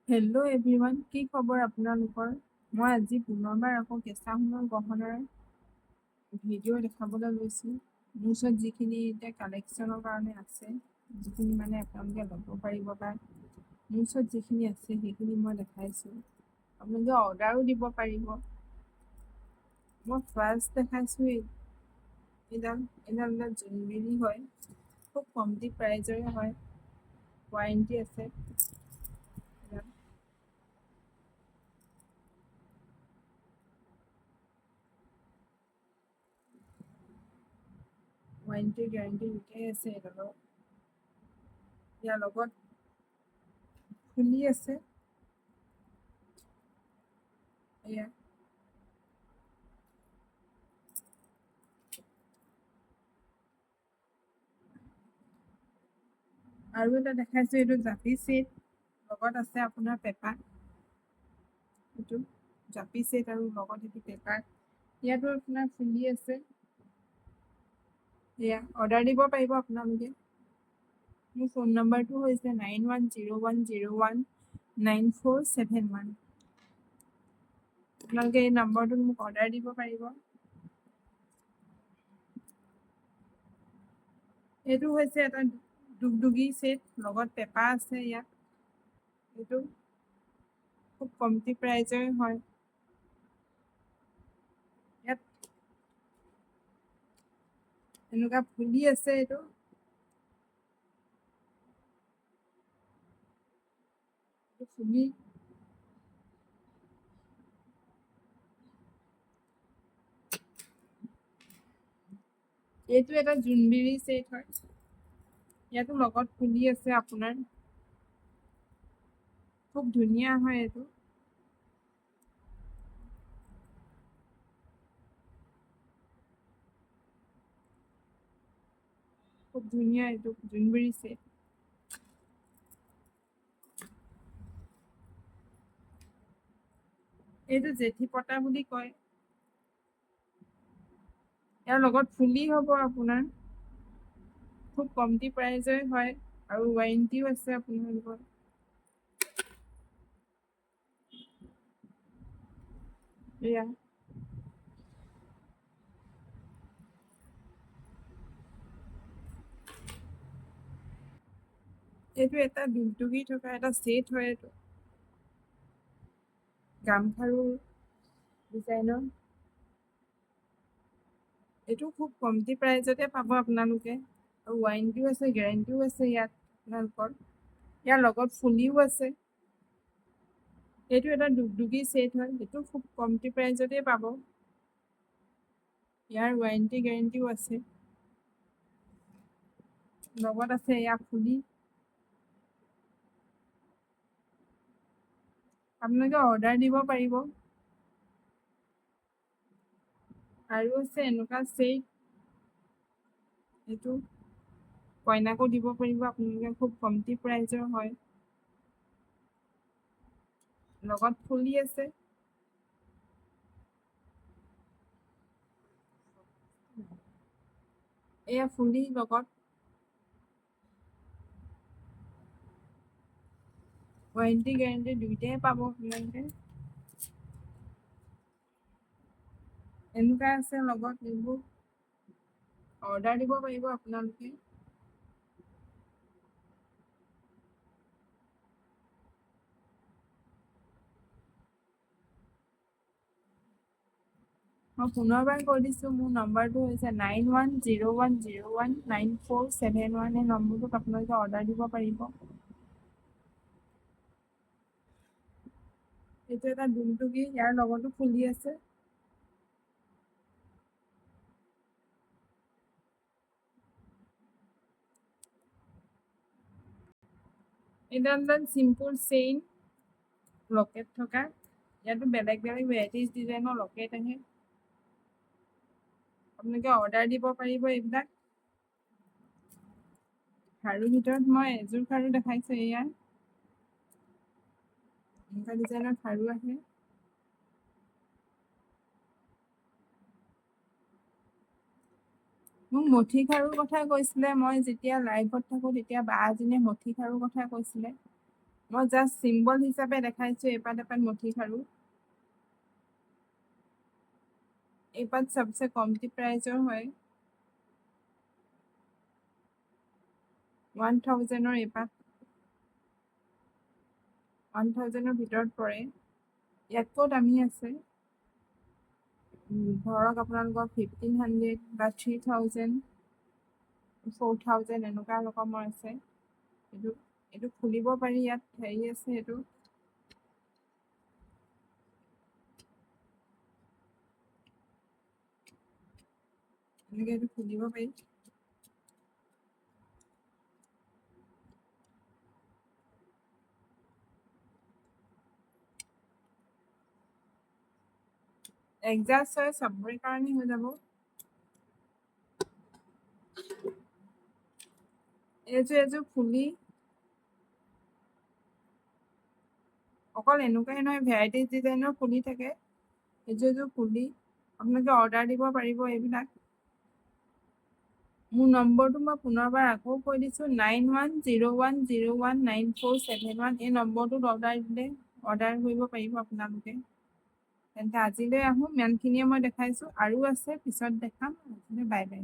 Hello' everyone, কি খবৰ আপোনালোকৰ? মই আজি পুনৰবাৰ আকৌ কেঁচা সোণৰ গহনাৰ ভিডিঅ' দেখাবলৈ লৈছোঁ। মোৰ ওচৰত যিখিনি এতিয়া কালেকশ্যনৰ কাৰণে আছে, যিখিনি মানে আপোনালোকে ল'ব পাৰিব বা মোৰ ওচৰত যিখিনি আছে সেইখিনি মই দেখাইছোঁ। আপোনালোকে অৰ্ডাৰো দিব পাৰিব। মই ফাৰ্ষ্ট দেখাইছোঁ এডাল জোনবিৰি হয়, খুব কমটি প্ৰাইজৰে হয়, ৱাৰেণ্টি আছে। ৱাৰেণ্টি গেৰাণ্টি দুটাই আছে এডালৰ। ইয়াৰ লগত ফুলি আছে এয়া। আৰু এটা দেখাইছোঁ, এইটো জাপি ছেট, লগত আছে আপোনাৰ পেপাৰ। এইটো জাপি ছেট আৰু লগত এইটো পেপাৰ। ইয়াতো আপোনাৰ ফুলি আছে। এয়া অৰ্ডাৰ দিব পাৰিব আপোনালোকে। মোৰ ফোন নম্বৰটো হৈছে 9101019471। আপোনালোকে এই নম্বৰটোত মোক অৰ্ডাৰ দিব পাৰিব। এইটো হৈছে এটা দুগদুগী ছেট, লগত পেপাৰ আছে ইয়াত। এইটো খুব কমটি প্ৰাইজৰে হয়। ইয়াত এনেকুৱা ফুলি আছে। এইটো ফুলি এইটো এটা জোনবিৰি ছেট হয়। ইয়াতো লগত ফুলি আছে আপোনাৰ, খুব ধুনীয়া হয় এইটো। খুব ধুনীয়া এইটো জোনবিৰি ছেট। এইটো জেঠী পতা বুলি কয়। ইয়াৰ লগত ফুলি হ'ব আপোনাৰ, খুব কমটি প্ৰাইজৰে হয় আৰু ৱাৰেণ্টিও আছে আপোনালোকৰ। এয়া এইটো এটা দুগদুগি থকা এটা ছেট হয়। এইটো গামখাৰু ডিজাইনৰ। এইটো খুব কমটি প্ৰাইজতে পাব আপোনালোকে, আৰু ৱাৰেণ্টিও আছে, গেৰেণ্টিও আছে ইয়াত আপোনালোকৰ। ইয়াৰ লগত ফুলিও আছে। এইটো এটা দুগদুগী ছেট হয়, এইটো খুব কমটি প্ৰাইজতে পাব। ইয়াৰ ৱাৰেণ্টি গেৰেণ্টিও আছে। লগত আছে এয়া ফুলি। আপোনালোকে অৰ্ডাৰ দিব পাৰিব। আৰু আছে এনেকুৱা ছেট, এইটো কইনাকো দিব পাৰিব আপোনালোকে, খুব কমটি প্ৰাইজৰ হয়, লগত ফুলি আছে। এয়া ফুলি লগত ৱাৰেণ্টি গেৰেণ্টি দুইটাই পাব আপোনালোকে। এনেকুৱা আছে লগত এইবোৰ, অৰ্ডাৰ দিব পাৰিব আপোনালোকে। মই পুনৰবাৰ কৈ দিছোঁ, মোৰ নম্বৰটো হৈছে 9101019471। এই নম্বৰটোত আপোনালোকে অৰ্ডাৰ দিব পাৰিব। এইটো এটা দুগদুগী, ইয়াৰ লগতো ফুলি আছে। এডাল চিম্পুল চেইন লকেট থকা, ইয়াতো বেলেগ বেলেগ ভেৰাইটিজ ডিজাইনৰ লকেট আহে। আপোনালোকে অৰ্ডাৰ দিব পাৰিব এইবিলাক। খাৰুৰ ভিতৰত মই এযোৰ খাৰু দেখাইছোঁ। এয়া এনেকুৱা ডিজাইনৰ খাৰু আহে। মোক মঠি খাৰুৰ কথা কৈছিলে, মই যেতিয়া লাইভত থাকোঁ তেতিয়া বা এজনীয়ে মঠি খাৰুৰ কথা কৈছিলে। মই জাষ্ট চিম্বল হিচাপে দেখাইছোঁ এপাত এপাত মুঠি খাৰু। এপাত চবচে কমতি প্ৰাইজৰ হয়, 1000ৰ এপাত, 1000ৰ ভিতৰত পৰে। ইয়াতকৈ দামী আছে, ধৰক আপোনালোকৰ 1500 বা 3000, 4000 এনেকুৱা ৰকমৰ আছে। এইটো খুলিব পাৰি, ইয়াত হেৰি আছে, এইটো এনেকৈ এইটো খুলিব পাৰি। এডজাষ্ট হয়, চবৰে কাৰণে হৈ যাব। এযোৰ ফুলি অকল এনেকুৱাই নহয়, ভেৰাইটিজ ডিজাইনৰ ফুলি থাকে। এযোৰ ফুলি আপোনালোকে অৰ্ডাৰ দিব পাৰিব এইবিলাক। মোৰ নম্বৰটো মই পুনৰবাৰ আকৌ কৈ দিছোঁ, 9101019471। এই নম্বৰটোত অৰ্ডাৰ কৰিব পাৰিব আপোনালোকে। তেন্তে আজিলৈ আহোঁ, ইমানখিনিয়ে মই দেখাইছোঁ, আৰু আছে পিছত দেখাম। Bye bye.